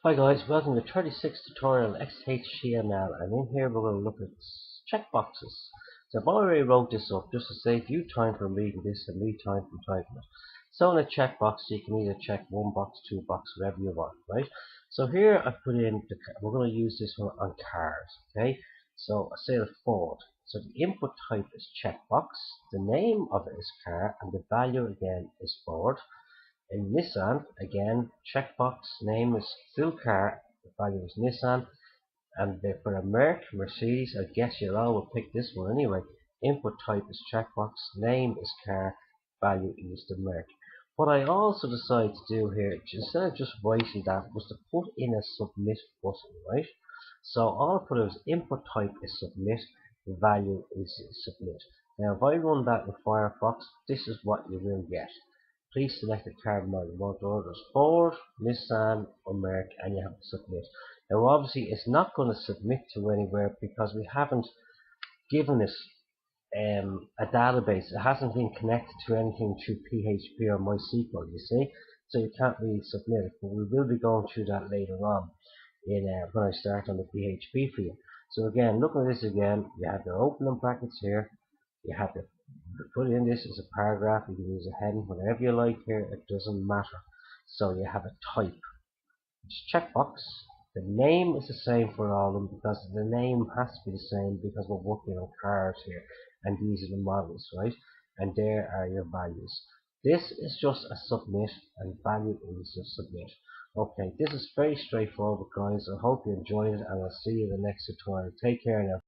Hi guys, welcome to the 36th tutorial on XHTML, and in here we're going to look at checkboxes. So I've already wrote this up just to save you time from reading this and me time from typing it. So in a checkbox you can either check one box, two box, whatever you want, right? So here I've put in, we're going to use this one on cars, okay? So I say the Ford. So the input type is checkbox, the name of it is car, and the value again is Ford. In Nissan, again, checkbox name is still car, the value is Nissan, and for a Merc, Mercedes, I guess you'll all will pick this one anyway. Input type is checkbox, name is car, value is the Merc. What I also decided to do here, instead of just writing that, was to put in a submit button, right? So all I put is input type is submit, value is submit. Now if I run that in Firefox, this is what you will get. Please select the card model you want to order. Ford, Nissan, or Merc, and you have to submit. Now obviously it's not going to submit to anywhere because we haven't given it a database. It hasn't been connected to anything through PHP or MySQL, you see. So you can't really submit it, but we will be going through that later on when I start on the PHP for you. So again, looking at this again, you have your opening brackets here. You have to put in this as a paragraph. You can use a heading, whatever you like here. It doesn't matter. So you have a type. Checkbox. The name is the same for all of them because the name has to be the same because we're working on cars here and these are the models, right? And there are your values. This is just a submit and value is a submit. Okay, this is very straightforward guys. I hope you enjoyed it and I'll see you in the next tutorial. Take care now.